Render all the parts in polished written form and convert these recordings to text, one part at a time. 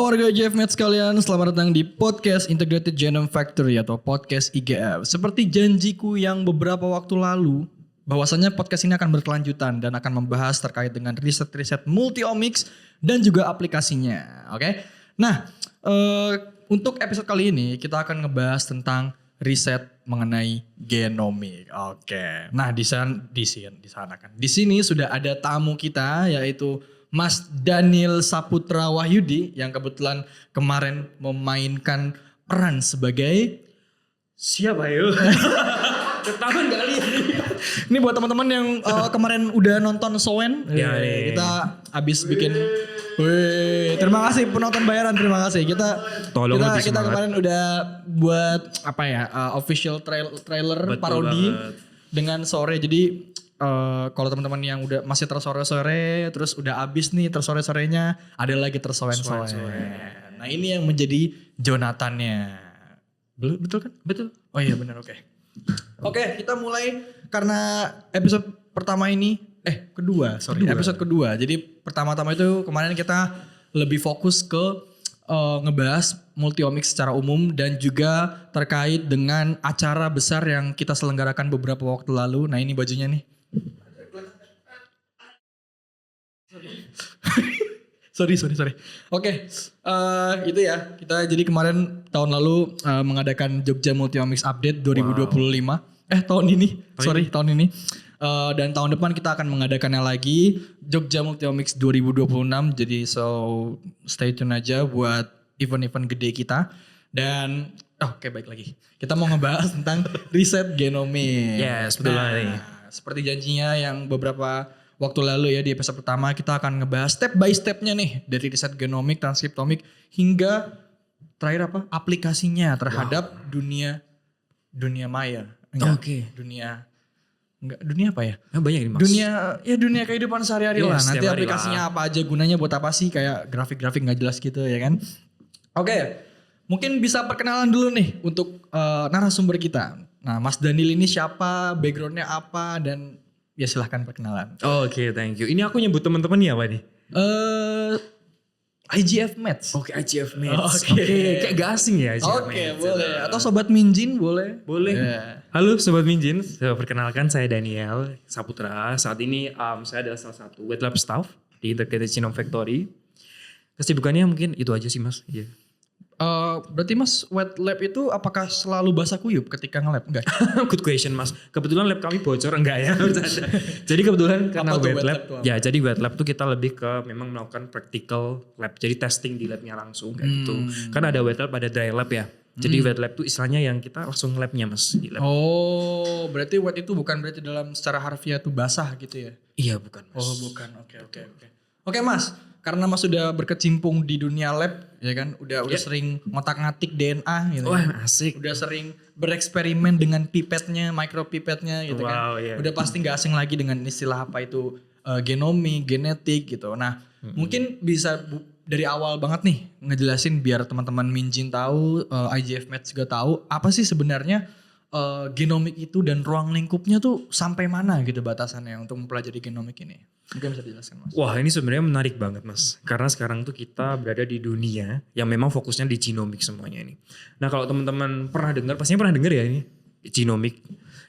warga IGF sekalian, selamat datang di podcast Integrated Genome Factory atau podcast IGF. Seperti janjiku yang beberapa waktu lalu, bahwasanya podcast ini akan berkelanjutan dan akan membahas terkait dengan riset-riset multiomics dan juga aplikasinya. Oke. Nah, untuk episode kali ini kita akan ngebahas tentang riset mengenai genomik. Oke. Nah, di sini sudah ada tamu kita yaitu Mas Daniel Saputra Wahyudi yang kebetulan kemarin memainkan peran sebagai siapa yuk? Ketahuan kali ini. Ini buat teman-teman yang kemarin udah nonton Sowen, kita habis bikin. Wih, terima kasih penonton bayaran, terima kasih. Kita kemarin udah buat apa ya? Official trailer betul parodi banget. Dengan sore. Jadi kalau teman-teman yang udah masih tersore-sore, terus udah abis nih tersore-sorenya, ada lagi tersowen-sowen. Nah ini yang menjadi Jonathannya. Betul kan? Betul. Oh iya benar, oke. Oke, kita mulai karena episode pertama ini, episode kedua. Jadi pertama-tama itu kemarin kita lebih fokus ke ngebahas multiomics secara umum dan juga terkait dengan acara besar yang kita selenggarakan beberapa waktu lalu. Nah ini bajunya nih. Sorry. Oke, itu ya. Kita jadi kemarin tahun lalu mengadakan Jogja Multiomics Update 2025. Wow. Tahun ini. Dan tahun depan kita akan mengadakannya lagi Jogja Multiomics 2026. Jadi stay tune aja buat event-event gede kita. Dan baik lagi. Kita mau ngebahas tentang riset genomik. Yes, betul nih. Seperti janjinya yang beberapa waktu lalu ya di episode pertama kita akan ngebahas step by stepnya nih dari riset genomik, transkriptomik hingga terakhir aplikasinya terhadap dunia maya. Dunia apa ya? Banyak ini Mas. Dunia kehidupan sehari-hari lah. Nanti aplikasinya apa aja, gunanya buat apa sih, kayak grafik-grafik nggak jelas gitu ya kan. Oke. Mungkin bisa perkenalan dulu nih untuk narasumber kita. Nah, Mas Daniel ini siapa, backgroundnya apa, dan ya silahkan perkenalan. Oke, thank you. Ini aku nyebut teman-teman ya apa nih? IGF Maths. Oke, IGF Maths. Oke, kayak gak asing ya IGF Maths. Oke, boleh. Atau Sobat Minjin boleh. Yeah. Halo Sobat Minjin, perkenalkan saya Daniel Saputra. Saat ini saya adalah salah satu wet lab staff di Integrated Genome Factory. Kesibukannya mungkin itu aja sih Mas. Iya. Berarti Mas wet lab itu apakah selalu basah kuyup ketika nge-lab? Enggak? Good question Mas. Kebetulan lab kami bocor enggak ya? Jadi kebetulan karena wet lab jadi wet lab tuh kita lebih ke memang melakukan practical lab. Jadi testing di labnya langsung kayak gitu. Kan ada wet lab, ada dry lab ya. Jadi wet lab tuh istilahnya yang kita langsung labnya Mas. Di lab. Oh, berarti wet itu bukan berarti dalam secara harfiah tuh basah gitu ya? Iya bukan Mas. Oh bukan, oke. Oke Mas, karena Mas sudah berkecimpung di dunia lab ya kan, udah sering ngotak-ngatik DNA gitu. Wah asik. Udah sering bereksperimen dengan pipetnya, micropipetnya gitu kan. Yeah. Udah pasti gak asing lagi dengan istilah apa itu genomik, genetik gitu. Nah mungkin bisa dari awal banget nih ngejelasin biar teman-teman Minjin tahu, IGF Maths juga tahu apa sih sebenarnya genomik itu dan ruang lingkupnya tuh sampai mana gitu batasannya untuk mempelajari genomik ini. Mungkin bisa dijelaskan Mas. Wah ini sebenarnya menarik banget Mas. Karena sekarang tuh kita berada di dunia yang memang fokusnya di genomik semuanya ini. Nah kalau teman-teman pastinya pernah dengar ya ini genomik.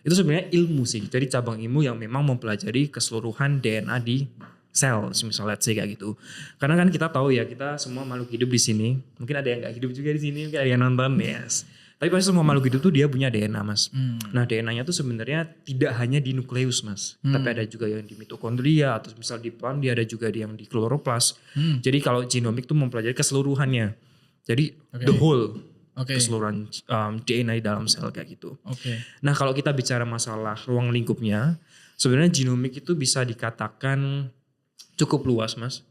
Itu sebenarnya ilmu sih. Jadi cabang ilmu yang memang mempelajari keseluruhan DNA di sel. Misalnya let's say kayak gitu. Karena kan kita tahu ya kita semua makhluk hidup di sini. Mungkin ada yang gak hidup juga di sini. Mungkin ada yang nonton. Yes. Tapi pasti semua makhluk hidup tuh dia punya DNA Mas. Nah DNA-nya tuh sebenarnya tidak hanya di nukleus Mas. Tapi ada juga yang di mitokondria atau misal di dia ada juga yang di kloroplas. Jadi kalau genomik tuh mempelajari keseluruhannya. Jadi the whole keseluruhan DNA di dalam sel kayak gitu. Nah kalau kita bicara masalah ruang lingkupnya. Sebenarnya genomik itu bisa dikatakan cukup luas Mas.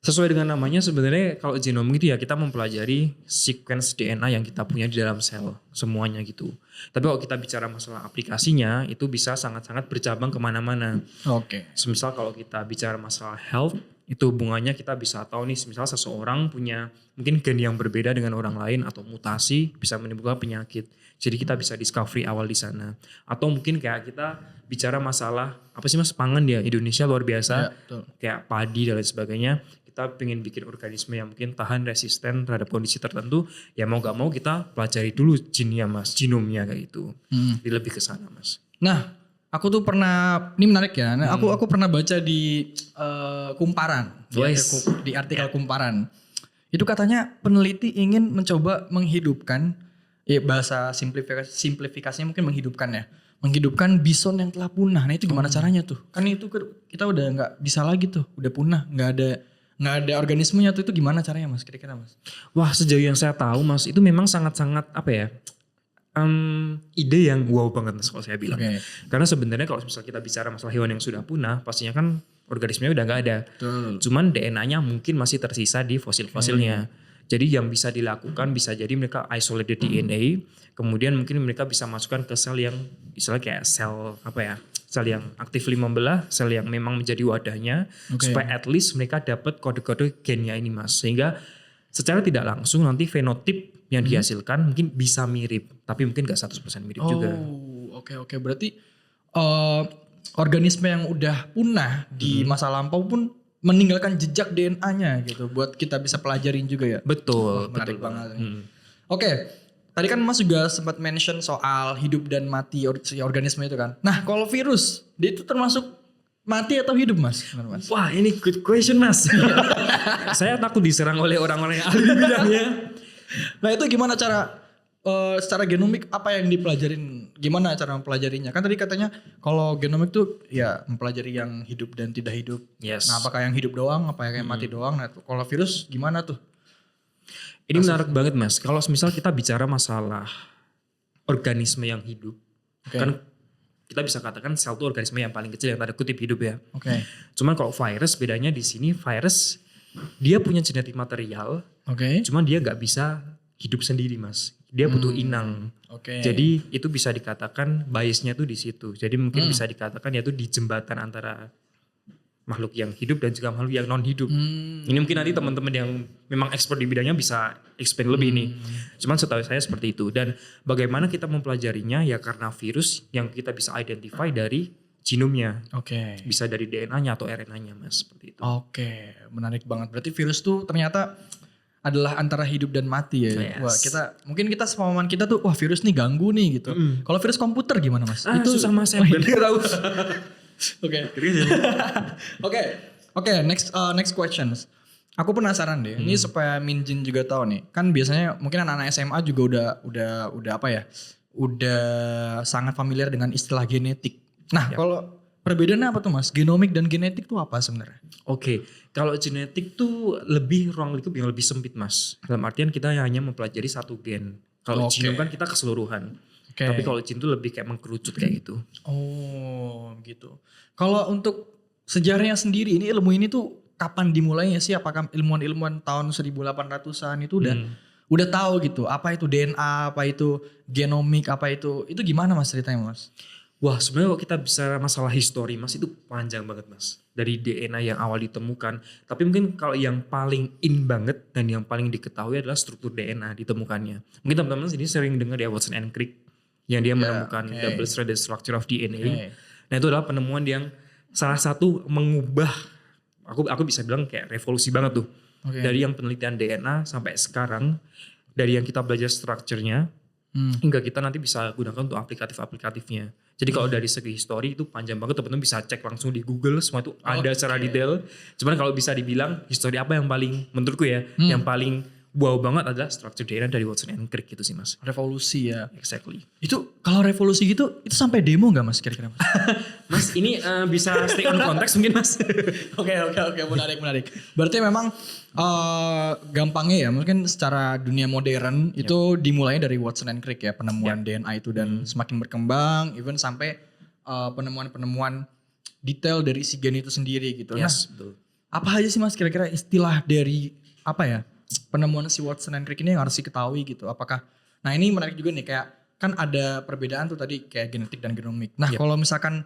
Sesuai dengan namanya sebenarnya kalau genomik itu ya kita mempelajari sequence DNA yang kita punya di dalam sel semuanya gitu. Tapi kalau kita bicara masalah aplikasinya itu bisa sangat-sangat bercabang kemana-mana. Misal kalau kita bicara masalah health itu hubungannya kita bisa tahu nih misal seseorang punya mungkin gen yang berbeda dengan orang lain atau mutasi bisa menimbulkan penyakit. Jadi kita bisa discovery awal di sana. Atau mungkin kayak kita bicara masalah apa sih Mas pangan ya Indonesia luar biasa. Ya, kayak padi dan lain sebagainya. kita pengen bikin organisme yang mungkin tahan resisten terhadap kondisi tertentu, ya mau gak mau kita pelajari dulu gennya Mas, genomnya kayak gitu. Jadi lebih ke sana Mas. Nah, aku tuh pernah, ini menarik ya. Nah, aku pernah baca di Kumparan, di artikel Kumparan. Itu katanya peneliti ingin mencoba menghidupkan, bahasa simplifikasinya mungkin menghidupkan bison yang telah punah. Nah itu gimana caranya tuh? Kan itu kita udah nggak bisa lagi tuh, udah punah, nggak ada organismenya tuh. Itu gimana caranya Mas? Kira-kira Mas? Wah, sejauh yang saya tahu Mas, itu memang sangat-sangat apa ya? Ide yang wow banget Mas kalau saya bilang. Karena sebenarnya kalau misalnya kita bicara masalah hewan yang sudah punah, pastinya kan organismenya udah nggak ada. Betul. Cuman DNA-nya mungkin masih tersisa di fosil-fosilnya. Jadi yang bisa dilakukan bisa jadi mereka isolated DNA, kemudian mungkin mereka bisa masukkan ke sel yang misalnya kayak sel apa ya? Sel yang aktif membelah, sel yang memang menjadi wadahnya, supaya at least mereka dapat kode-kode gennya ini Mas. Sehingga secara tidak langsung nanti fenotip yang dihasilkan mungkin bisa mirip, tapi mungkin gak 100% mirip juga. Oke. Berarti organisme yang udah punah di masa lampau pun meninggalkan jejak DNA-nya gitu, buat kita bisa pelajarin juga ya. Betul. Menarik banget. Oke, tadi kan Mas juga sempat mention soal hidup dan mati si organisme itu kan. Nah kalau virus, dia itu termasuk mati atau hidup Mas? Wah ini good question Mas. Saya takut diserang oleh orang-orang yang ahli di bidangnya. Nah itu gimana cara secara genomik apa yang dipelajarin? Gimana cara mempelajarinya? Kan tadi katanya kalau genomik tuh ya mempelajari yang hidup dan tidak hidup. Yes. Nah apakah yang hidup doang, apa yang mati doang? Nah kalau virus gimana tuh? Ini menarik banget Mas. Kalau misal kita bicara masalah organisme yang hidup, kan kita bisa katakan sel itu organisme yang paling kecil yang tanda kutip hidup ya. Cuman kalau virus bedanya di sini virus dia punya genetik material, cuman dia nggak bisa hidup sendiri Mas. Dia butuh inang. Jadi itu bisa dikatakan biasnya tuh di situ. Jadi mungkin bisa dikatakan yaitu di jembatan antara makhluk yang hidup dan juga makhluk yang non hidup. Ini mungkin nanti teman-teman yang memang expert di bidangnya bisa explain lebih nih. Cuman setahu saya seperti itu. Dan bagaimana kita mempelajarinya ya karena virus yang kita bisa identify dari genomnya. Bisa dari DNA-nya atau RNA-nya Mas, seperti itu. Menarik banget. Berarti virus tuh ternyata adalah antara hidup dan mati ya. Wah, mungkin kita sepemahaman kita tuh wah virus nih ganggu nih gitu. Kalau virus komputer gimana Mas? Itu susah Mas, saya benar tahu. Oke, next questions. Aku penasaran deh. Ini supaya Minjin juga tahu nih. Kan biasanya mungkin anak-anak SMA juga udah apa ya? Udah sangat familiar dengan istilah genetik. Nah, kalau perbedaannya apa tuh Mas? Genomik dan genetik tuh apa sebenarnya? Kalau genetik tuh lebih ruang lingkup yang lebih sempit Mas. Dalam artian kita hanya mempelajari satu gen. Kalau genom kan kita keseluruhan. Tapi kalau gen itu lebih kayak mengkerucut kayak gitu. Gitu. Kalau untuk sejarahnya sendiri, ini ilmu ini tuh kapan dimulainya sih? Apakah ilmuwan-ilmuwan tahun 1800-an itu udah tahu gitu? Apa itu DNA, apa itu genomik, apa itu gimana Mas ceritanya Mas? Wah sebenarnya kalau kita bicara masalah histori Mas itu panjang banget Mas. Dari DNA yang awal ditemukan. Tapi mungkin kalau yang paling in banget dan yang paling diketahui adalah struktur DNA ditemukannya. Mungkin teman-teman sini sering dengar ya Watson and Crick. Yang dia menemukan double stranded structure of DNA. Nah itu adalah penemuan yang salah satu mengubah, aku bisa bilang kayak revolusi banget tuh. Dari yang penelitian DNA sampai sekarang. Dari yang kita belajar strukturnya. Hingga kita nanti bisa gunakan untuk aplikatif-aplikatifnya. Jadi kalau dari segi histori itu panjang banget, teman-teman bisa cek langsung di Google, semua itu ada secara detail. Cuman kalau bisa dibilang histori apa yang paling menurutku ya, yang paling wow banget adalah struktur DNA dari Watson and Crick gitu sih Mas. Revolusi ya. Exactly. Itu kalau revolusi gitu, itu sampai demo gak Mas kira-kira Mas? Mas ini bisa stay on konteks mungkin Mas. Oke, menarik. Berarti memang gampangnya ya, mungkin secara dunia modern itu dimulainya dari Watson and Crick ya, penemuan DNA itu dan semakin berkembang, even sampai penemuan-penemuan detail dari si gen itu sendiri gitu. Betul. Apa aja sih Mas kira-kira istilah dari apa ya? Penemuan si Watson and Crick ini yang harus diketahui gitu. Apakah, nah ini menarik juga nih kayak kan ada perbedaan tuh tadi kayak genetik dan genomik. Nah kalau misalkan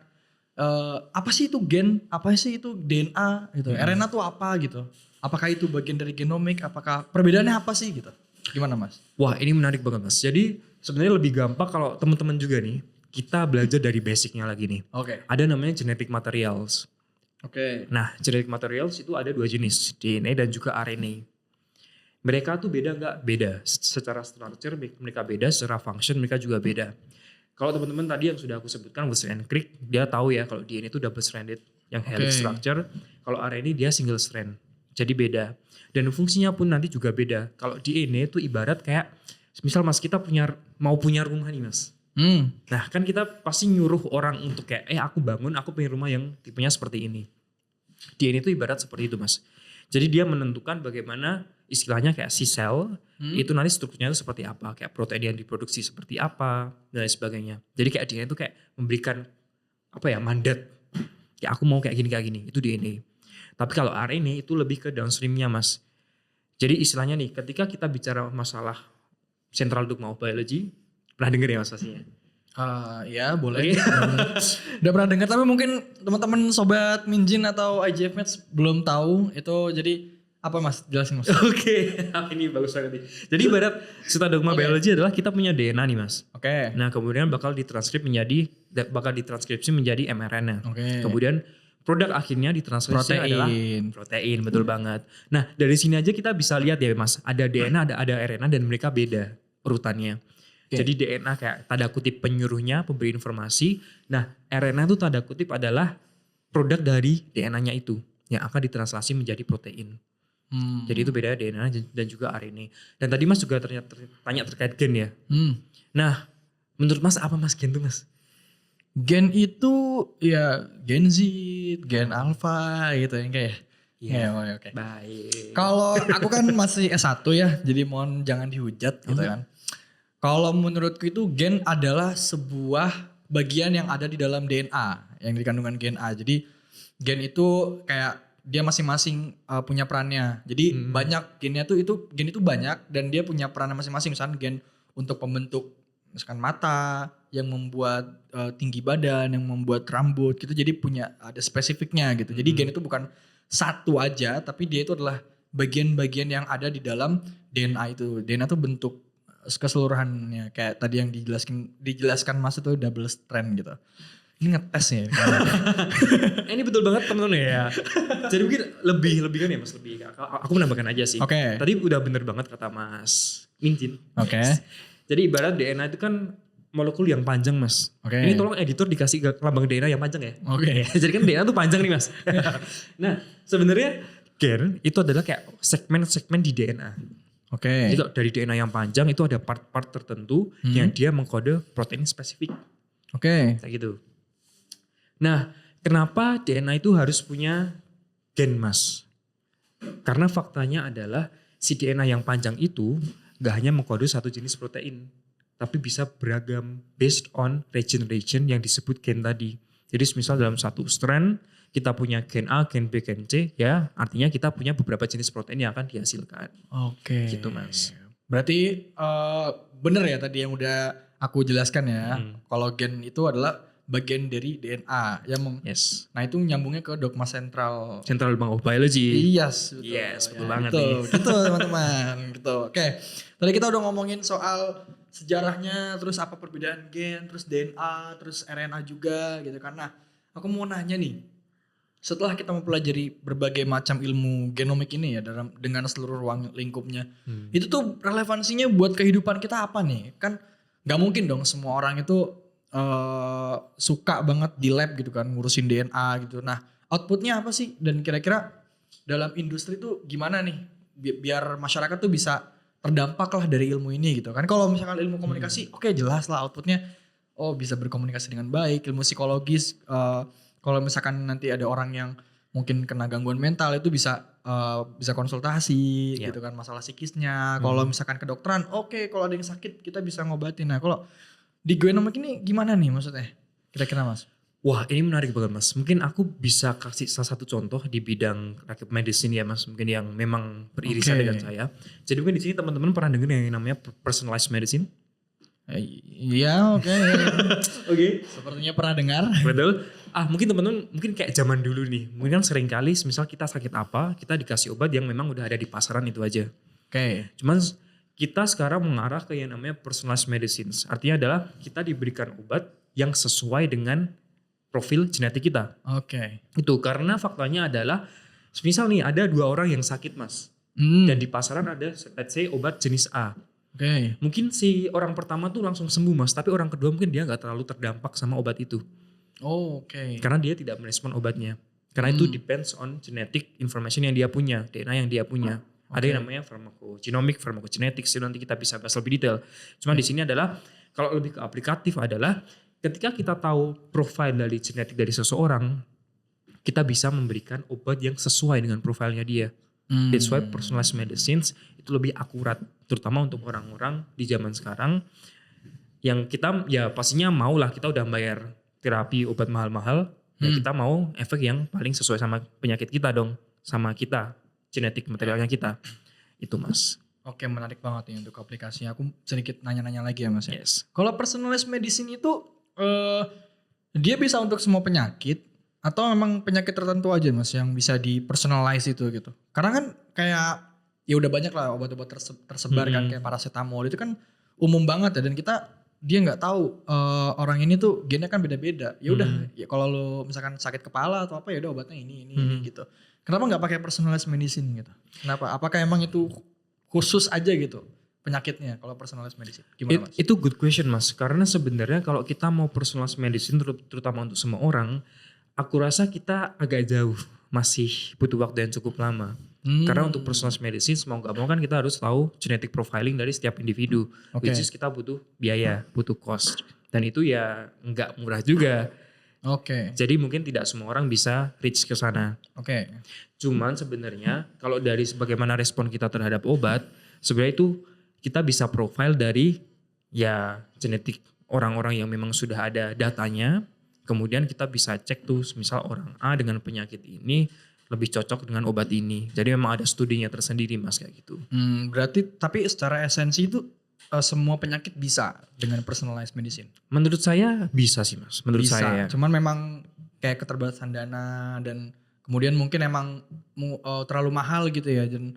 apa sih itu gen, apa sih itu DNA gitu, RNA tuh apa gitu. Apakah itu bagian dari genomik, apakah perbedaannya apa sih gitu. Gimana Mas? Wah ini menarik banget Mas. Jadi sebenarnya lebih gampang kalau teman-teman juga nih, kita belajar dari basicnya lagi nih. Ada namanya genetic materials. Oke. Nah, genetic materials itu ada 2 jenis, DNA dan juga RNA. Mereka tuh beda nggak? Beda. Secara structure mereka beda, secara function mereka juga beda. Kalau teman-teman tadi yang sudah aku sebutkan Wilson and Crick, dia tahu ya kalau DNA itu double stranded, yang helix structure. Kalau RNA dia single strand. Jadi beda. Dan fungsinya pun nanti juga beda. Kalau DNA itu ibarat kayak, misal Mas kita mau punya rumah nih Mas. Nah kan kita pasti nyuruh orang untuk kayak, aku bangun, aku punya rumah yang tipenya seperti ini. DNA itu ibarat seperti itu Mas. Jadi dia menentukan bagaimana istilahnya kayak si sel, itu nanti strukturnya itu seperti apa. Kayak protein yang diproduksi seperti apa, dan lain sebagainya. Jadi kayak DNA itu kayak memberikan mandat. Kayak aku mau kayak gini, itu DNA. Tapi kalau RNA itu lebih ke downstreamnya Mas. Jadi istilahnya nih, ketika kita bicara masalah central dogma of biology, pernah denger ya Mas pastinya? Ya boleh. Udah pernah dengar, tapi mungkin teman-teman sobat Minjin atau IGF Maths belum tahu itu. Jadi apa Mas? Jelasin Mas. Oke. Ini bagus banget nih. Jadi ibarat central dogma biology adalah kita punya DNA nih Mas. Oke. Nah kemudian bakal ditranskripsi menjadi mRNA. Oke. Kemudian produk akhirnya ditranskripsi adalah protein, betul banget. Nah dari sini aja kita bisa lihat ya Mas, ada DNA, ada RNA dan mereka beda urutannya. Jadi DNA kayak tanda kutip penyuruhnya, pemberi informasi. Nah RNA itu tanda kutip adalah produk dari DNA-nya itu yang akan ditranslasi menjadi protein. Jadi itu beda DNA dan juga RNA. Dan tadi Mas juga tanya terkait gen ya. Nah menurut Mas apa Mas gen itu Mas? Gen itu ya gen Z, gen alpha gitu yang kayak. Oke. Baik. Kalau aku kan masih S1 ya, jadi mohon jangan dihujat gitu kan. Kalau menurutku itu gen adalah sebuah bagian yang ada di dalam DNA, yang dikandungan gen A. Jadi gen itu kayak dia masing-masing punya perannya. Jadi banyak gennya tuh gen itu banyak dan dia punya peran masing-masing. Misalkan gen untuk pembentuk misalkan mata, yang membuat tinggi badan, yang membuat rambut gitu. Jadi ada spesifiknya gitu. Jadi gen itu bukan satu aja, tapi dia itu adalah bagian-bagian yang ada di dalam DNA itu. DNA itu bentuk keseluruhannya, kayak tadi yang dijelaskan Mas itu double strand gitu. Ini ngetes ya. Ini betul banget teman-teman ya. Jadi mungkin lebih kan ya Mas, lebih. Aku menambahkan aja sih. Tadi udah bener banget kata Mas Minjin. Jadi ibarat DNA itu kan molekul yang panjang Mas. Ini tolong editor dikasih lambang DNA yang panjang ya. Jadi kan DNA tuh panjang nih Mas. Nah sebenarnya gen itu adalah kayak segmen-segmen di DNA. Jadi dari DNA yang panjang itu ada part-part tertentu yang dia mengkode protein spesifik. Kayak gitu. Nah kenapa DNA itu harus punya gen Mas? Karena faktanya adalah si DNA yang panjang itu gak hanya mengkode satu jenis protein, tapi bisa beragam based on region yang disebut gen tadi. Jadi misal dalam satu strand kita punya gen A, gen B, gen C, ya artinya kita punya beberapa jenis protein yang akan dihasilkan. Gitu Mas. Berarti bener ya tadi yang udah aku jelaskan ya. Kalau gen itu adalah bagian dari DNA yang nah itu nyambungnya ke dogma central dogma of biology. Betul banget nih. Gitu teman-teman gitu. Tadi kita udah ngomongin soal sejarahnya, terus apa perbedaan gen, terus DNA, terus RNA juga gitu. Karena aku mau nanya nih, setelah kita mempelajari berbagai macam ilmu genomik ini ya dengan seluruh ruang lingkupnya, itu tuh relevansinya buat kehidupan kita apa nih? Kan nggak mungkin dong semua orang itu suka banget di lab gitu kan ngurusin DNA gitu. Nah outputnya apa sih? Dan kira-kira dalam industri tuh gimana nih biar masyarakat tuh bisa terdampak lah dari ilmu ini gitu kan. Kalau misalkan ilmu komunikasi oke, jelas lah outputnya bisa berkomunikasi dengan baik. Ilmu psikologis kalau misalkan nanti ada orang yang mungkin kena gangguan mental itu bisa konsultasi gitu kan masalah psikisnya. Kalau misalkan kedokteran kalau ada yang sakit kita bisa ngobatin. Nah kalau di genomik ini gimana nih maksudnya? Kira-kira Mas? Wah ini menarik banget Mas. Mungkin aku bisa kasih salah satu contoh di bidang rakit medicine ya Mas. Mungkin yang memang beririsan dengan saya. Jadi mungkin di sini teman-teman pernah dengar yang namanya personalized medicine? Iya oke. Sepertinya pernah dengar. Betul. Mungkin teman-teman mungkin kayak zaman dulu nih. Mungkin kan sering kali misal kita sakit apa, kita dikasih obat yang memang udah ada di pasaran itu aja. Cuman kita sekarang mengarah ke yang namanya personalized medicine. Artinya adalah kita diberikan obat yang sesuai dengan profil genetik kita. Oke. Itu karena faktanya adalah misal nih ada 2 orang yang sakit mas. Dan di pasaran ada let's say obat jenis A. Oke. Mungkin si orang pertama tuh langsung sembuh mas. Tapi orang kedua mungkin dia gak terlalu terdampak sama obat itu. Oh, oke. Karena dia tidak merespon obatnya. Karena itu depends on genetic information yang dia punya, DNA yang dia punya. Ada yang namanya pharmacogenomic, pharmacogenetics. Nanti kita bisa bahas lebih detail. Cuma di sini adalah kalau lebih ke aplikatif adalah ketika kita tahu profil dari genetik dari seseorang, kita bisa memberikan obat yang sesuai dengan profilnya dia. That's why personalized medicines itu lebih akurat, terutama untuk orang-orang di zaman sekarang yang kita ya pastinya mau lah, kita udah bayar terapi obat mahal-mahal, ya kita mau efek yang paling sesuai sama penyakit kita dong, sama kita, genetik materialnya kita. Itu mas. Oke, menarik banget nih untuk aplikasinya. Aku sedikit nanya-nanya lagi ya mas ya. Yes. Kalau personalized medicine itu dia bisa untuk semua penyakit atau memang penyakit tertentu aja mas yang bisa di personalize itu gitu? Karena kan kayak ya udah banyak lah obat-obat tersebar kan kayak paracetamol itu kan umum banget ya, dan dia nggak tahu orang ini tuh gennya kan beda-beda. Ya udah ya kalau lo misalkan sakit kepala atau apa ya udah obatnya ini gitu. Kenapa nggak pakai personalized medicine gitu? Kenapa? Apakah emang itu khusus aja gitu penyakitnya kalau personalized medicine? Gimana mas? Itu good question mas, karena sebenarnya kalau kita mau personalized medicine terutama untuk semua orang, aku rasa kita agak jauh, masih butuh waktu yang cukup lama. Karena untuk personalized medicine mau gak mau kan kita harus tahu genetic profiling dari setiap individu, which is kita butuh biaya, butuh cost, dan itu ya nggak murah juga. Jadi mungkin tidak semua orang bisa reach ke sana. Cuman sebenarnya kalau dari bagaimana respon kita terhadap obat, sebenarnya itu kita bisa profile dari ya genetik orang-orang yang memang sudah ada datanya. Kemudian kita bisa cek tuh misal orang A dengan penyakit ini lebih cocok dengan obat ini. Jadi memang ada studinya tersendiri mas kayak gitu. Berarti tapi secara esensi itu semua penyakit bisa dengan personalized medicine? Menurut saya bisa sih mas. Menurut bisa, saya ya. Cuman memang kayak keterbatasan dana dan kemudian mungkin emang terlalu mahal gitu ya. Dan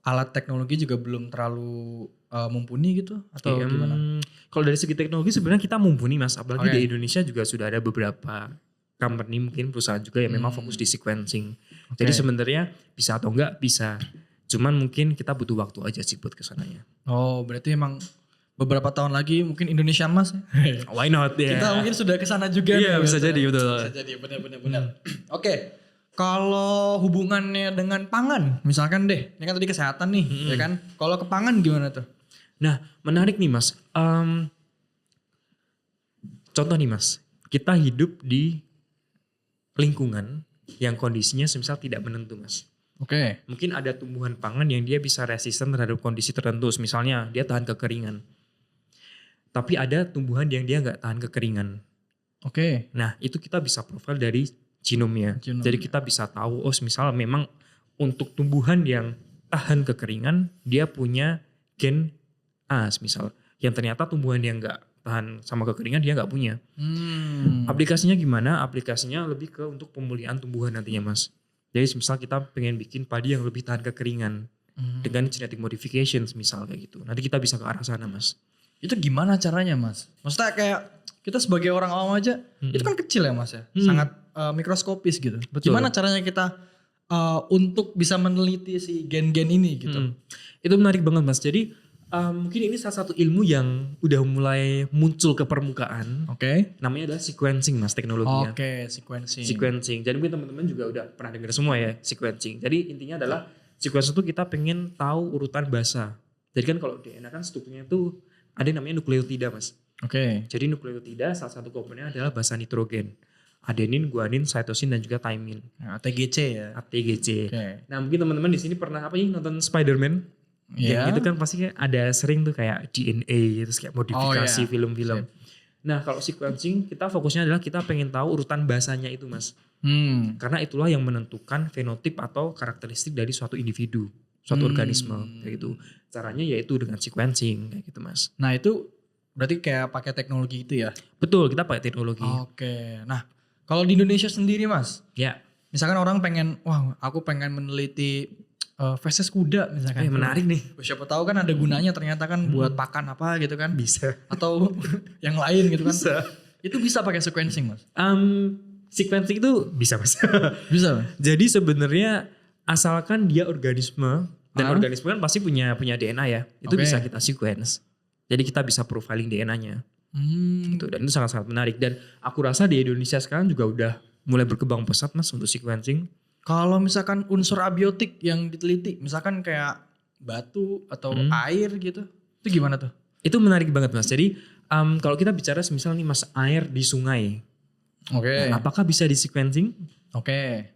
alat teknologi juga belum terlalu mumpuni gitu atau gimana? Kalau dari segi teknologi sebenarnya kita mumpuni mas. Apalagi di Indonesia juga sudah ada beberapa company mungkin perusahaan juga yang memang fokus di sequencing. Jadi sebenarnya bisa atau enggak bisa. Cuman mungkin kita butuh waktu aja sih buat kesananya. Oh berarti emang beberapa tahun lagi mungkin Indonesia mas. Why not ya? Kita mungkin sudah kesana juga. Iya bisa jadi betul. Bisa jadi benar. Oke. Kalau hubungannya dengan pangan, misalkan deh, ini kan tadi kesehatan nih, ya kan? Kalau ke pangan gimana tuh? Nah, menarik nih mas. Contoh nih mas, kita hidup di lingkungan yang kondisinya semisal tidak menentu mas. Mungkin ada tumbuhan pangan yang dia bisa resisten terhadap kondisi tertentu, misalnya dia tahan kekeringan. Tapi ada tumbuhan yang dia nggak tahan kekeringan. Nah, itu kita bisa profil dari genomnya. Jadi kita bisa tahu, misal memang untuk tumbuhan yang tahan kekeringan, dia punya gen A misal. Yang ternyata tumbuhan yang gak tahan sama kekeringan, dia gak punya. Aplikasinya gimana? Aplikasinya lebih ke untuk pemulihan tumbuhan nantinya mas. Jadi misal kita pengen bikin padi yang lebih tahan kekeringan. Dengan genetic modifications misal kayak gitu. Nanti kita bisa ke arah sana mas. Itu gimana caranya mas? Maksudnya kayak kita sebagai orang awam aja, itu kan kecil ya mas ya? Sangat mikroskopis gitu. Betul. Gimana caranya kita untuk bisa meneliti si gen-gen ini gitu? Itu menarik banget mas. Jadi mungkin ini salah satu ilmu yang udah mulai muncul ke permukaan. Namanya adalah sequencing mas teknologinya. Sequencing. Jadi mungkin teman-teman juga udah pernah dengar semua ya sequencing. Jadi intinya adalah sequencing itu kita pengen tahu urutan basa. Jadi kan kalau DNA kan strukturnya itu ada yang namanya nukleotida mas. Jadi nukleotida salah satu komponennya adalah basa nitrogen. Adenin, guanin, cytosine dan juga thymine. ATGC ya. ATGC. Nah mungkin teman-teman di sini pernah nonton Spider-Man? Yang itu kan pasti ada sering tuh kayak DNA terus kayak modifikasi film-film. Nah kalau sequencing kita fokusnya adalah kita pengen tahu urutan bahasanya itu mas. Karena itulah yang menentukan fenotip atau karakteristik dari suatu individu, suatu organisme kayak gitu. Caranya yaitu dengan sequencing kayak gitu mas. Nah itu berarti kayak pakai teknologi itu ya? Betul, kita pakai teknologi. Nah kalau di Indonesia sendiri mas, ya misalkan orang pengen, aku pengen meneliti feses kuda misalkan. Menarik nih. Siapa tahu kan ada gunanya ternyata kan buat pakan apa gitu kan. Bisa. Atau yang lain gitu kan. Bisa. Itu bisa pakai sequencing mas? sequencing itu bisa mas. Bisa mas? Jadi sebenarnya asalkan dia organisme dan organisme kan pasti punya DNA ya, itu bisa kita sequence. Jadi kita bisa profiling DNA-nya. Gitu. Dan itu sangat-sangat menarik. Dan aku rasa di Indonesia sekarang juga udah mulai berkembang pesat mas untuk sequencing. Kalau misalkan unsur abiotik yang diteliti, misalkan kayak batu atau air gitu, itu gimana tuh? Itu menarik banget mas. Jadi kalau kita bicara misal nih mas, air di sungai. Nah, apakah bisa di sequencing?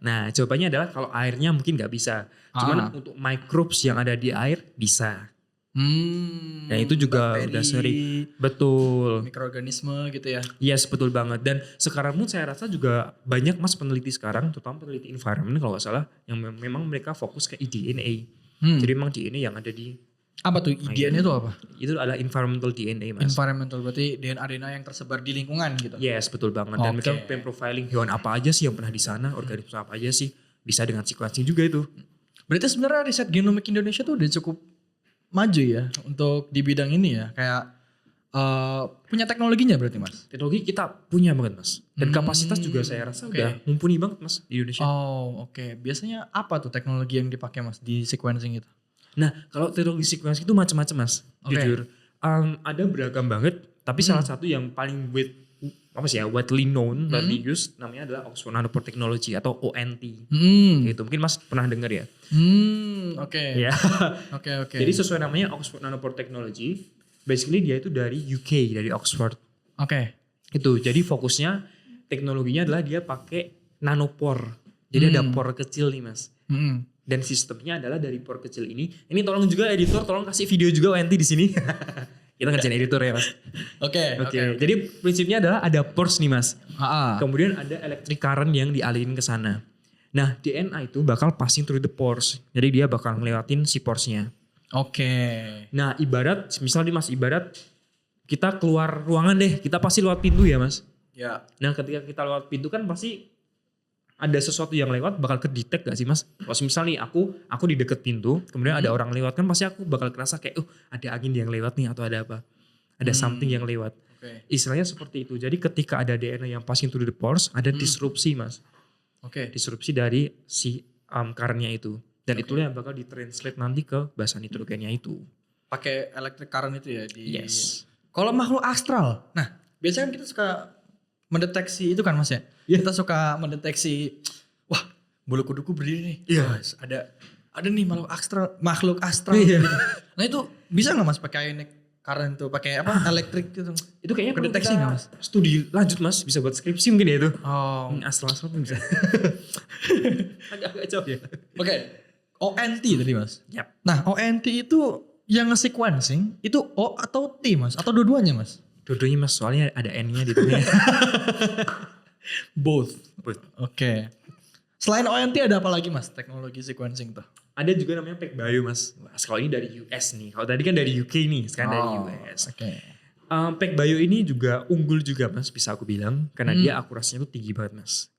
Nah jawabannya adalah kalau airnya mungkin gak bisa. Cuman untuk microbes yang ada di air bisa. Nah itu juga bakteri, udah sering. Betul. Mikroorganisme gitu ya. Yes betul banget. Dan sekarang pun saya rasa juga banyak mas peneliti sekarang, terutama peneliti environment kalau gak salah, yang memang mereka fokus ke eDNA. Jadi memang DNA yang ada di... Apa tuh eDNA itu apa? Itu adalah environmental DNA mas. Environmental berarti DNA yang tersebar di lingkungan gitu. Yes betul banget. Dan mereka pengen profiling hewan apa aja sih yang pernah di sana, organisme apa aja sih, bisa dengan sequencing juga itu. Berarti sebenarnya riset genomik Indonesia tuh udah cukup maju ya untuk di bidang ini ya, kayak punya teknologinya berarti mas? Teknologi kita punya banget mas. Dan kapasitas juga saya rasa udah mumpuni banget mas di Indonesia. Biasanya apa tuh teknologi yang dipakai mas di sequencing itu? Nah kalau teknologi sequencing itu macam-macam mas. Jujur ada beragam banget. Tapi salah satu yang paling widely known dan used namanya adalah Oxford Nanopore Technology atau ONT. Gitu. Mungkin mas pernah dengar ya. Ya. Jadi sesuai namanya Oxford Nanopore Technology. Basically dia itu dari UK, dari Oxford. Itu. Jadi fokusnya teknologinya adalah dia pakai nanopore. Jadi ada pore kecil nih mas. Dan sistemnya adalah dari pore kecil ini. Ini tolong juga editor, tolong kasih video juga ONT di sini. Kita ngerjain editor ya mas. Oke. Jadi prinsipnya adalah ada pores nih mas. Kemudian ada electric current yang dialihin ke sana. Nah DNA itu bakal passing through the pores. Jadi dia bakal ngelewatin si poresnya. Nah misalnya mas ibarat kita keluar ruangan deh. Kita pasti lewat pintu ya mas. Nah ketika kita lewat pintu kan pasti ada sesuatu yang lewat bakal kedetek gak sih mas? Kalau misalnya nih aku di deket pintu, kemudian ada orang lewat kan pasti aku bakal kerasa kayak ada angin yang lewat nih atau ada apa? Ada something yang lewat. Istilahnya seperti itu. Jadi ketika ada DNA yang passing through the pores, ada disrupsi mas. Disrupsi dari si current-nya itu. Dan itulah yang bakal ditranslate nanti ke basa nitrogennya itu. Pakai electric current itu ya? Yes. Kalau makhluk astral, nah biasanya kan kita suka mendeteksi itu kan mas ya? Kita suka mendeteksi, wah bulu kuduku berdiri nih. Ada nih makhluk astral. Gitu. Nah itu bisa nggak mas pakai current tuh, pakai apa? Elektrik gitu? Itu kayaknya pendeteksi nggak mas? Studi lanjut mas, bisa buat skripsi mungkin ya itu. Astral pun bisa. Agak jauh ya. ONT tadi mas. Nah ONT itu yang nge-sequencing itu O atau T mas? Atau dua-duanya mas? Dua-duanya mas, soalnya ada N-nya di tengah. Both. Selain ONT ada apa lagi mas teknologi sequencing tuh? Ada juga namanya PacBio mas. Kalau ini dari US nih. Kalau tadi kan dari UK nih, sekarang dari US. PacBio ini juga unggul juga mas, bisa aku bilang. Karena dia akurasinya tuh tinggi banget mas.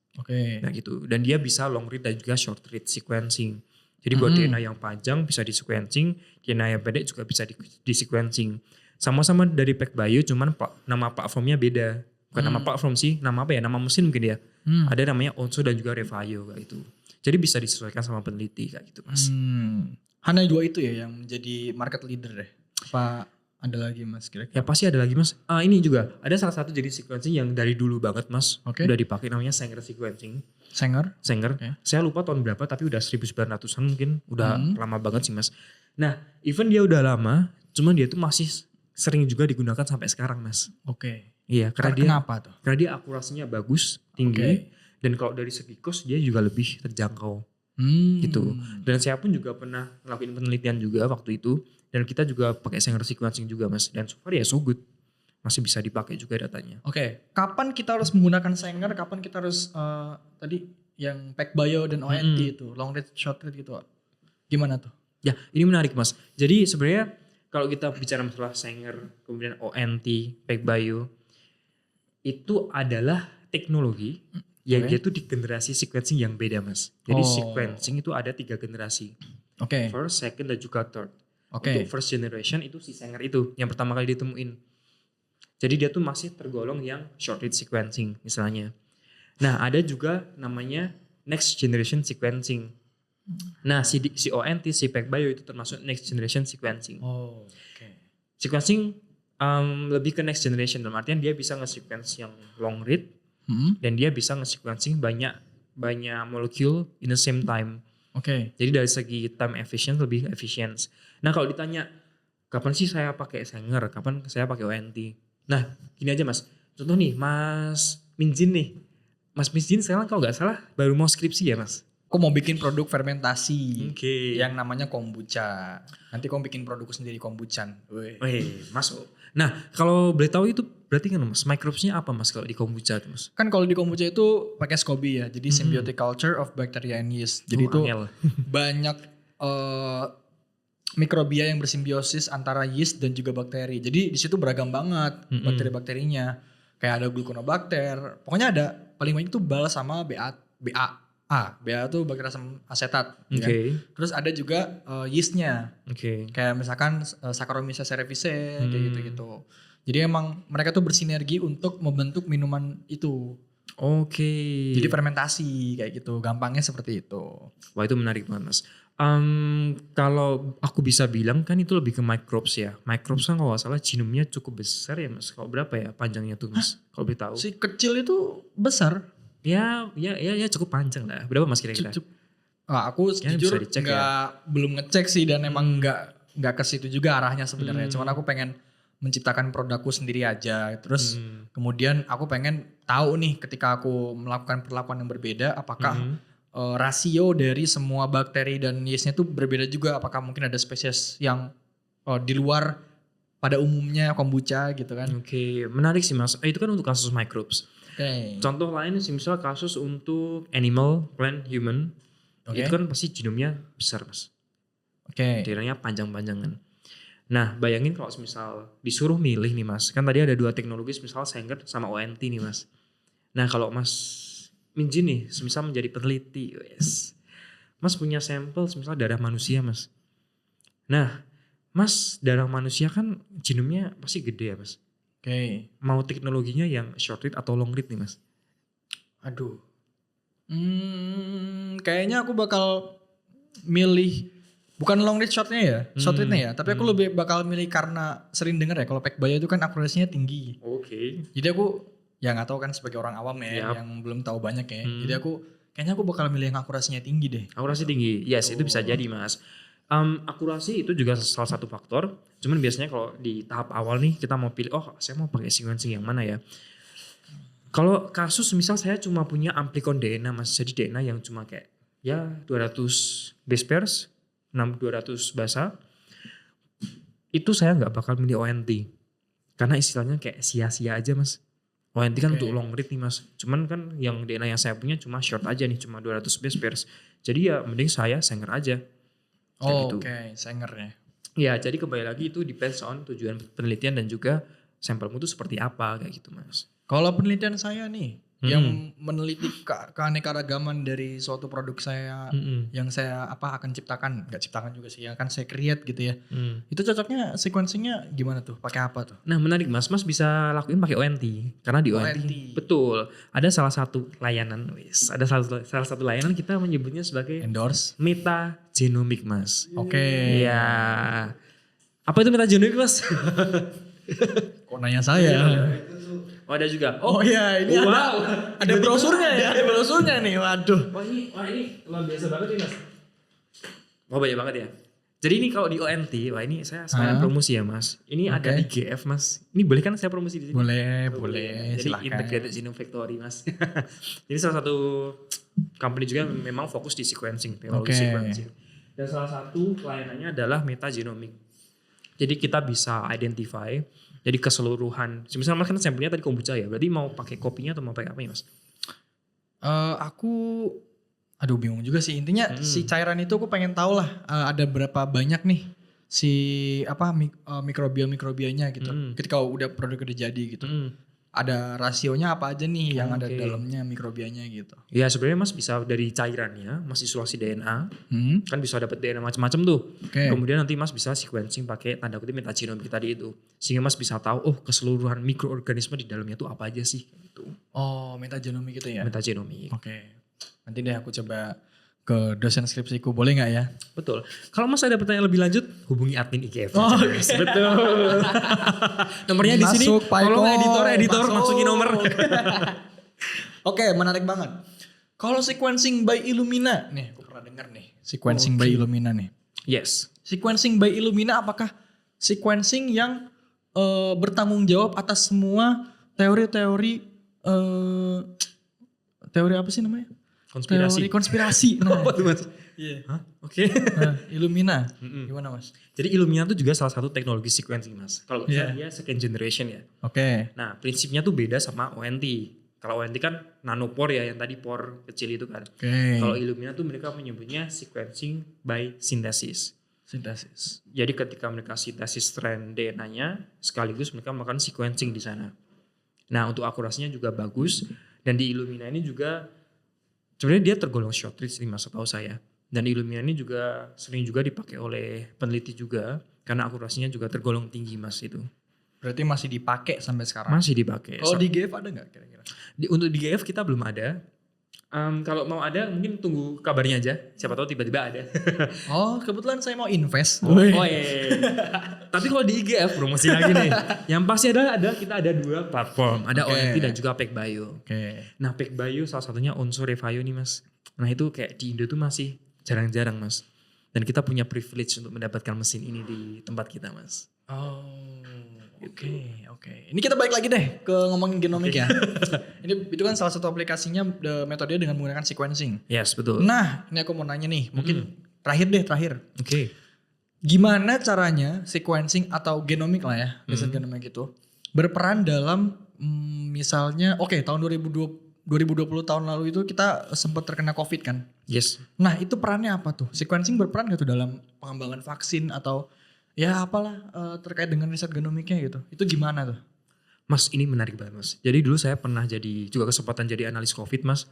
Nah gitu. Dan dia bisa long read dan juga short read sequencing. Jadi buat DNA yang panjang bisa di sequencing, DNA yang pendek juga bisa di sequencing. Sama-sama dari PacBio, cuman nama platformnya beda. Bukan nama platform sih, nama apa ya? Nama mesin mungkin ya. Ada namanya Onso dan juga Revio kayak itu. Jadi bisa disesuaikan sama peneliti kayak gitu mas. Hanya dua itu ya yang menjadi market leader deh. Apa ada lagi mas kira-kira? Ya pasti ada lagi mas. Ini juga ada salah satu jenis sequencing yang dari dulu banget mas. Udah dipakai namanya Sanger sequencing. Sanger. Saya lupa tahun berapa tapi udah 1900-an mungkin. Udah lama banget sih mas. Nah even dia udah lama, cuman dia tuh masih sering juga digunakan sampai sekarang mas. Iya, kenapa tuh? Karena dia akurasinya bagus, tinggi, dan kalau dari segi cost dia juga lebih terjangkau. Gitu. Dan saya pun juga pernah ngelakuin penelitian juga waktu itu, dan kita juga pakai Sanger sequencing juga mas. Dan so far ya so good, masih bisa dipakai juga datanya. Kapan kita harus menggunakan Sanger? Kapan kita harus tadi yang PacBio dan ONT itu, long read, short read gitu? Gimana tuh? Ya, ini menarik mas. Jadi sebenarnya kalau kita bicara masalah Sanger, kemudian ONT, PacBio, itu adalah teknologi yang dia tuh di generasi sequencing yang beda mas. Jadi sequencing itu ada 3 generasi. First, second, dan juga third. Untuk first generation itu si Sanger itu yang pertama kali ditemuin. Jadi dia tuh masih tergolong yang short read sequencing misalnya. Nah ada juga namanya next generation sequencing. Nah si ONT, si PacBio itu termasuk next generation sequencing. Sequencing lebih ke next generation, dalam artian dia bisa nge-sequence yang long read dan dia bisa nge-sequencing banyak molekul in the same time. Jadi dari segi time efficient lebih efficient. Nah kalau ditanya kapan sih saya pakai Sanger, kapan saya pakai ONT? Nah gini aja Mas, contoh nih Mas Minjin nih. Mas Minjin sekarang kalau nggak salah baru mau skripsi ya Mas? Aku mau bikin produk fermentasi yang namanya kombucha. Nanti kamu bikin produkku sendiri kombuchan. Masuk. Nah kalau boleh tahu itu berarti kan Mas, microbes-nya apa Mas kalau di kombucha itu Mas? Kan kalau di kombucha itu pakai SCOBY ya. Jadi symbiotic culture of bacteria and yeast. Jadi itu banyak mikrobia yang bersimbiosis antara yeast dan juga bakteri. Jadi di situ beragam banget bakteri-bakterinya. Kayak ada gluconobacter. Pokoknya ada paling banyak itu BAL sama BA itu bakteri asam asetat. Ya. Terus ada juga yeastnya. Kayak misalkan Saccharomyces cerevisiae kayak gitu-gitu. Jadi emang mereka tuh bersinergi untuk membentuk minuman itu. Jadi fermentasi kayak gitu. Gampangnya seperti itu. Wah itu menarik banget Mas. Kalau aku bisa bilang kan itu lebih ke microbes ya. Microbes kan kalau gak salah genomnya cukup besar ya Mas. Kalau berapa ya panjangnya tuh Mas? Kalau boleh tahu. Si kecil itu besar. Ya cukup panjang lah. Berapa Mas kira-kira? Aku jujur belum ngecek sih dan emang nggak ke situ juga arahnya sebenarnya. Cuman aku pengen menciptakan produkku sendiri aja. Terus kemudian aku pengen tahu nih ketika aku melakukan perlakuan yang berbeda, apakah rasio dari semua bakteri dan yeastnya itu berbeda juga. Apakah mungkin ada spesies yang di luar pada umumnya kombucha gitu kan. Menarik sih Mas. Itu kan untuk kasus microbes. Contoh lain sih misalnya kasus untuk animal, plant, human. Itu kan pasti genomnya besar Mas. Daerahnya panjang-panjangan. Nah bayangin kalau misal disuruh milih nih Mas. Kan tadi ada dua teknologi misal Sanger sama ONT nih Mas. Nah kalau Mas Minjin nih misal menjadi peneliti. Mas punya sampel misal darah manusia Mas. Nah Mas darah manusia kan genomnya pasti gede ya Mas. Mau teknologinya yang short read atau long read nih Mas? Kayaknya aku bakal milih bukan long read shortnya ya, short readnya ya. Tapi aku lebih bakal milih karena sering dengar ya kalau PacBio itu kan akurasinya tinggi. Jadi aku ya nggak tahu kan sebagai orang awam ya yang belum tahu banyak ya. Jadi kayaknya aku bakal milih yang akurasinya tinggi deh. Akurasi tinggi, yes itu bisa jadi Mas. Akurasi itu juga salah satu faktor. Cuman biasanya kalau di tahap awal nih kita mau pilih, saya mau pakai sequencing yang mana ya. Kalau kasus misal saya cuma punya amplicon DNA Mas, jadi DNA yang cuma kayak 200 base pairs, 200 basa, itu saya nggak bakal milih ONT. Karena istilahnya kayak sia-sia aja Mas. ONT kan untuk long read nih Mas. Cuman kan yang DNA yang saya punya cuma short aja nih, cuma 200 base pairs. Jadi ya mending saya Sanger aja. Sanger ya. Ya, jadi kembali lagi itu depends on tujuan penelitian dan juga sampelmu itu seperti apa kayak gitu Mas. Kalau penelitian saya nih yang meneliti keanekaragaman dari suatu produk saya yang saya akan nggak ciptakan juga sih, yang akan saya create gitu ya. Itu cocoknya sequencingnya gimana tuh? Pakai apa tuh? Nah menarik Mas bisa lakuin pakai ONT karena di ONT betul ada salah satu layanan, salah satu layanan kita menyebutnya sebagai endorse metagenomic Mas. Ya. Apa itu metagenomic Mas? Kok nanya saya? Ada juga. Ini ada brosurnya ya. Ada brosurnya nih. Waduh. Wah ini luar biasa banget nih Mas. Banyak banget ya. Jadi ini kalau di ONT, ini saya sekalian promosi ya Mas. Ini ada IGF Mas. Ini boleh kan saya promosi di sini? Boleh. Jadi silakan. Integrated Genome Factory Mas. Ini salah satu company juga memang fokus di sequencing, teknologi sequencing. Dan salah satu layanannya adalah metagenomic. Jadi kita bisa identify. Jadi keseluruhan, misalnya Mas kan sampelnya tadi kombucha ya, berarti mau pakai kopinya atau mau pakai apa ya Mas? Aku bingung juga sih. Intinya si cairan itu aku pengen tahu lah ada berapa banyak nih si mikrobianya gitu. Ketika udah produk udah jadi gitu. ada rasionya apa aja nih yang ada di dalamnya mikrobianya gitu. Ya sebenarnya Mas bisa dari cairannya, Mas isolasi DNA, kan bisa dapat DNA macam-macam tuh. Kemudian nanti Mas bisa sequencing pakai tanda kutip metagenomic tadi itu, sehingga Mas bisa tahu keseluruhan mikroorganisme di dalamnya tuh apa aja sih gitu. Oh, metagenomic itu ya? Metagenomic. Oke. Nanti deh aku coba ke dosen skripsiku, boleh nggak ya? Betul. Kalau Mas ada pertanyaan lebih lanjut, hubungi admin IGF. Oh, betul. Nomornya di sini. Tolong editor masukin nomor. Oke, menarik banget. Kalau sequencing by Illumina, nih aku pernah dengar nih, sequencing by Illumina nih. Yes. Sequencing by Illumina apakah sequencing yang bertanggung jawab atas semua teori-teori teori apa sih namanya? Konspirasi. Teori konspirasi. Nah, apa tuh Mas? Iya. Oke. Illumina. Gimana Mas? Jadi Illumina itu juga salah satu teknologi sequencing Mas. Kalau dia second generation ya. Oke. Nah prinsipnya tuh beda sama ONT. Kalau ONT kan nanopore ya, yang tadi pore kecil itu kan. Kalau Illumina tuh mereka menyebutnya sequencing by synthesis. Sintesis. Jadi ketika mereka sintesis strand DNA-nya, sekaligus mereka melakukan sequencing di sana. Nah untuk akurasinya juga bagus. Dan di Illumina ini juga sebenarnya dia tergolong short read sih Mas, setahu saya. Dan Illumina ini juga sering juga dipakai oleh peneliti juga karena akurasinya juga tergolong tinggi Mas itu. Berarti masih dipakai sampai sekarang? Masih dipakai. Kalau di GF ada nggak kira-kira? Untuk di GF kita belum ada. Kalau mau ada mungkin tunggu kabarnya aja. Siapa tahu tiba-tiba ada. Oh kebetulan saya mau invest. Oh iya. Tapi kalau di IGF promosi lagi nih. Yang pasti ada kita ada 2 platform. Ada ONT dan juga PacBio. Nah PacBio salah satunya Onso Revio nih Mas. Nah itu kayak di Indo tuh masih jarang-jarang Mas. Dan kita punya privilege untuk mendapatkan mesin ini di tempat kita Mas. Oke. Ini kita balik lagi deh ke ngomongin genomik ya. Itu kan salah satu aplikasinya metodenya dengan menggunakan sequencing. Yes, betul. Nah, ini aku mau nanya nih, mungkin terakhir. Oke. Gimana caranya sequencing atau genomik lah ya, riset genomik itu berperan dalam misalnya tahun 2020 tahun lalu itu kita sempat terkena COVID kan? Yes. Nah, itu perannya apa tuh? Sequencing berperan gak tuh dalam pengembangan vaksin atau ya apalah terkait dengan riset genomiknya gitu. Itu gimana tuh? Mas ini menarik banget Mas. Jadi dulu saya pernah juga kesempatan jadi analis COVID Mas.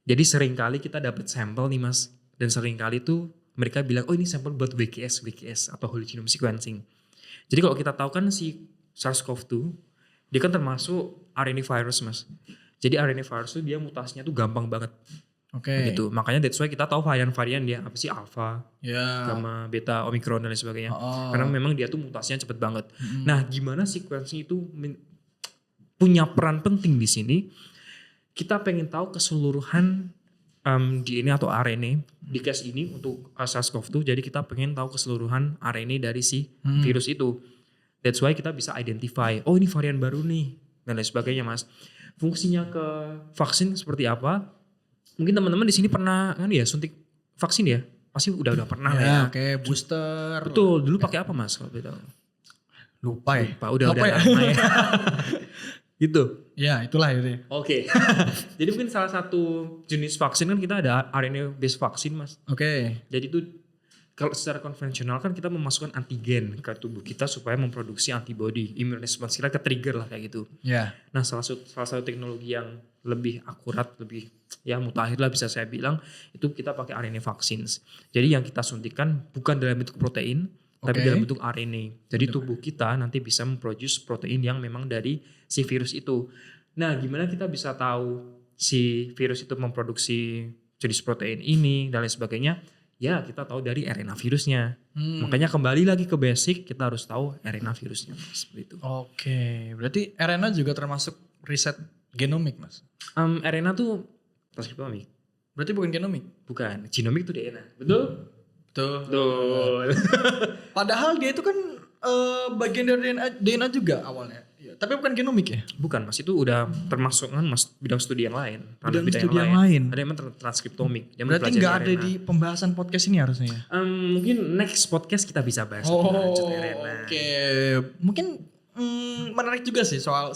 Jadi sering kali kita dapat sampel nih Mas. Dan sering kali tuh mereka bilang ini sampel buat WGS atau whole genome sequencing. Jadi kalau kita tahu kan si SARS-CoV-2 dia kan termasuk RNA virus Mas. Jadi RNA virus tuh dia mutasinya tuh gampang banget. Gitu. Makanya that's why kita tahu varian-varian dia apa sih alpha, gamma, beta, omikron dan lain sebagainya. Karena memang dia tuh mutasinya cepet banget. Nah, gimana sequencing itu punya peran penting di sini? Kita pengen tahu keseluruhan DNA atau RNA di case ini untuk SARS-CoV-2. Jadi kita pengen tahu keseluruhan RNA dari si virus itu. That's why kita bisa identify, ini varian baru nih dan lain sebagainya Mas. Fungsinya ke vaksin seperti apa? Mungkin teman-teman di sini pernah kan ya suntik vaksin ya? Pasti udah pernah lah ya. Oke, booster. Betul, dulu pakai apa Mas kalau beda? Lupa ya. Udah lama ya. Gitu. Ya, itulah itu. Oke. Jadi mungkin salah satu jenis vaksin kan kita ada RNA based vaksin Mas. Jadi itu kalau secara konvensional kan kita memasukkan antigen ke tubuh kita supaya memproduksi antibody, immune response kita ke-trigger lah kayak gitu. Nah salah satu teknologi yang lebih akurat, lebih mutakhir lah bisa saya bilang, itu kita pakai RNA vaccines. Jadi yang kita suntikan bukan dalam bentuk protein, tapi dalam bentuk RNA. Jadi tubuh kita nanti bisa memproduce protein yang memang dari si virus itu. Nah gimana kita bisa tahu si virus itu memproduksi jenis protein ini dan lain sebagainya? Ya kita tahu dari RNA virusnya. Makanya kembali lagi ke basic, kita harus tabu RNA virusnya seperti itu. Berarti RNA juga termasuk riset genomik Mas? RNA tuh transkriptomik. Berarti bukan genomik? Bukan, genomik itu DNA. Betul? Betul. Padahal dia itu kan bagian dari DNA juga awalnya. Tapi bukan genomik ya? Bukan Mas, itu udah termasuk kan Mas bidang studi yang lain. Bidang studi yang lain. Ada yang transkriptomik. Berarti nggak ada di pembahasan podcast ini harusnya ya? Mungkin next podcast kita bisa bahas lebih lanjut RNA. Mungkin menarik juga sih soal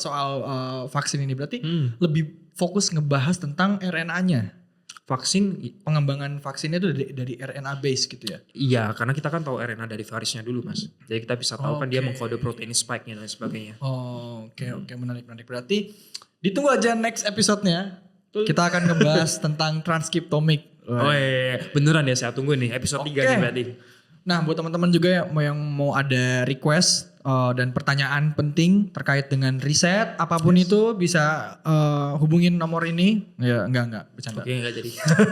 vaksin ini. Berarti lebih fokus ngebahas tentang RNA-nya. Vaksin, pengembangan vaksinnya itu dari RNA base gitu ya? iya, karena kita kan tahu RNA dari virusnya dulu mas. Jadi kita bisa tahu kan dia mengkode protein spike-nya dan sebagainya. Oke, menarik. Berarti ditunggu aja next episode-nya. Kita akan ngebahas tentang transkriptomik. Oh iya, beneran ya, saya tunggu nih episode 3 nih berarti. Nah buat teman-teman juga yang mau ada request dan pertanyaan penting terkait dengan riset apapun itu bisa hubungin nomor ini. Ya enggak bercanda. Oke, enggak jadi.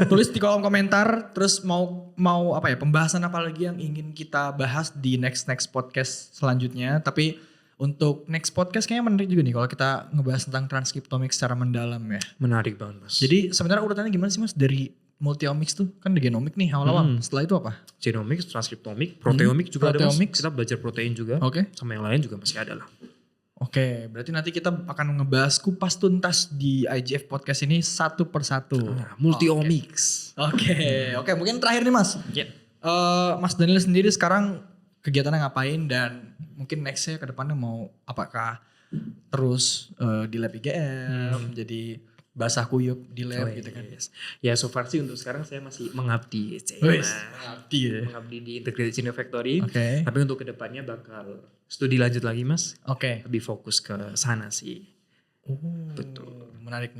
Tulis di kolom komentar terus mau apa ya, pembahasan apa lagi yang ingin kita bahas di next podcast selanjutnya. Tapi untuk next podcast kayaknya menarik juga nih kalau kita ngebahas tentang transkriptomik secara mendalam ya. Menarik banget mas. Jadi sebenarnya urutannya gimana sih mas dari multiomics tuh? Kan di genomik nih awal-awal. Setelah itu apa? Genomics, transkriptomik, proteomik juga ada mas. Proteomics. Kita belajar protein juga. Oke. Sama yang lain juga masih ada lah. Oke, berarti nanti kita akan ngebahas kupas tuntas di IGF podcast ini satu persatu. Multiomics. Oke, mungkin terakhir nih mas. Yep. Mas Daniel sendiri sekarang kegiatannya ngapain dan mungkin nextnya ke depannya mau apakah terus di lab IGF jadi basah kuyup di lab gitu kan? Ya so far sih untuk sekarang saya masih mengabdi. Mengabdi ya? Mengabdi di Integrated Gene Factory. Oke. Tapi untuk kedepannya bakal studi lanjut lagi mas. Oke. Lebih fokus ke sana sih. Betul. Menarik.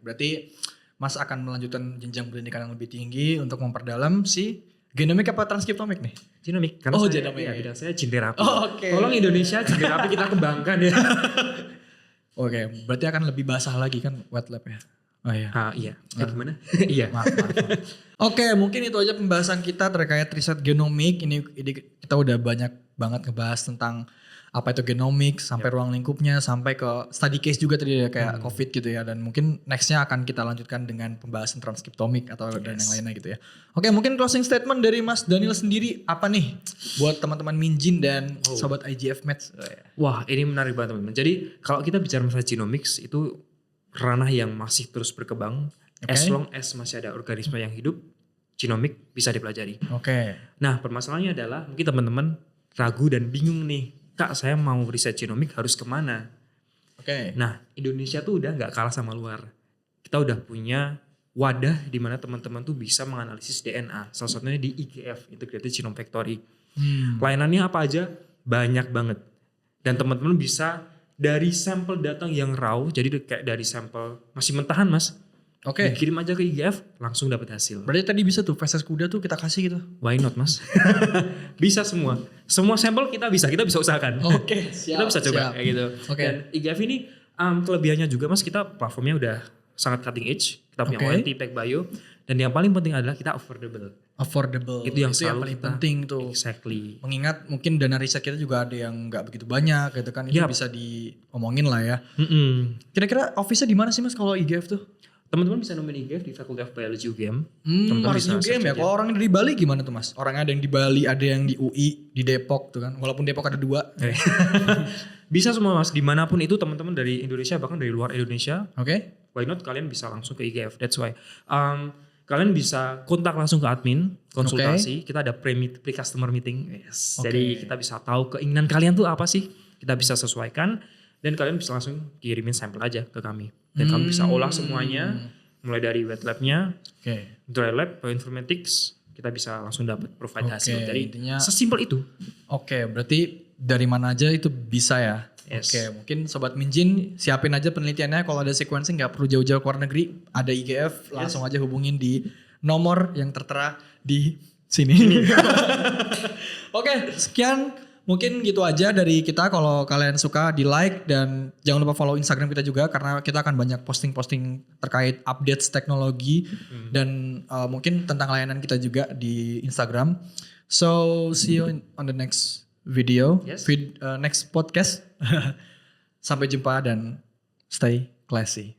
Berarti mas akan melanjutkan jenjang pendidikan yang lebih tinggi untuk memperdalam si genomik apa transkriptomik nih? Genomik. Karena genomik. Ya, bidang saya gene terapi. Oke. Tolong Indonesia gene terapi kita kembangkan ya. Oke, berarti akan lebih basah lagi kan wet lab ya? Oh iya. Iya. Gimana? Iya. Maaf. Oke, mungkin itu aja pembahasan kita terkait riset genomik. Ini kita udah banyak banget ngebahas tentang apa itu genomik, sampai ruang lingkupnya, sampai ke study case juga tadi ya kayak COVID gitu ya. Dan mungkin nextnya akan kita lanjutkan dengan pembahasan transkriptomik atau dan yang lainnya gitu ya. Oke, mungkin closing statement dari Mas Daniel sendiri apa nih buat teman-teman Minjin dan sobat IGF Maths? Wah, ini menarik banget teman-teman. Jadi kalau kita bicara masalah genomics itu ranah yang masih terus berkembang. As long as masih ada organisme yang hidup, genomik bisa dipelajari. Oke. Nah, permasalahannya adalah mungkin teman-teman ragu dan bingung nih. Kak, saya mau riset genomik harus kemana? Oke. Nah, Indonesia tuh udah gak kalah sama luar. Kita udah punya wadah di mana teman-teman tuh bisa menganalisis DNA. Salah satunya di IGF, Integrated Genome Factory. Layanannya apa aja? Banyak banget. Dan teman-teman bisa dari sampel data yang raw, jadi kayak dari sampel masih mentahan mas. Oke. Dikirim aja ke IGF, langsung dapat hasil. Berarti tadi bisa tuh feses kuda tuh kita kasih gitu. Why not mas? Bisa semua. Semua sampel kita bisa usahakan. Oke, siap. Kita bisa coba kayak gitu. Oke. Dan IGF ini kelebihannya juga mas, kita platformnya udah sangat cutting edge. Kita punya ONT, PacBio. Dan yang paling penting adalah kita affordable. Itu yang paling penting tuh. Exactly. Mengingat mungkin dana riset kita juga ada yang nggak begitu banyak gitu kan. Itu bisa diomongin lah ya. Kira-kira office-nya di mana sih mas kalau IGF tuh? Teman-teman bisa nemuin IGF di Faculty of Biology UGM. Harus UGM ya. Kalau orang dari Bali gimana tuh mas? Orangnya ada yang di Bali, ada yang di UI, di Depok tuh kan. Walaupun Depok ada 2. Bisa semua mas. Dimanapun itu teman-teman dari Indonesia bahkan dari luar Indonesia. Oke. Why not kalian bisa langsung ke IGF. That's why. Kalian bisa kontak langsung ke admin, konsultasi. Kita ada pre-customer meeting. Yes. Jadi kita bisa tahu keinginan kalian tuh apa sih. Kita bisa sesuaikan. Dan kalian bisa langsung kirimin sampel aja ke kami. Dan kami bisa olah semuanya. Mulai dari wet labnya, dry lab, bioinformatics. Kita bisa langsung dapat provide hasil. Jadi intinya sesimpel itu. Oke, berarti dari mana aja itu bisa ya. Yes. Oke, mungkin Sobat Minjin siapin aja penelitiannya. Kalau ada sequencing gak perlu jauh-jauh ke luar negeri. Ada IGF, langsung aja hubungin di nomor yang tertera di sini. Oke, sekian. Mungkin gitu aja dari kita. Kalau kalian suka di like dan jangan lupa follow Instagram kita juga karena kita akan banyak posting-posting terkait updates teknologi dan mungkin tentang layanan kita juga di Instagram. So see you on the next video, next podcast. Sampai jumpa dan stay classy.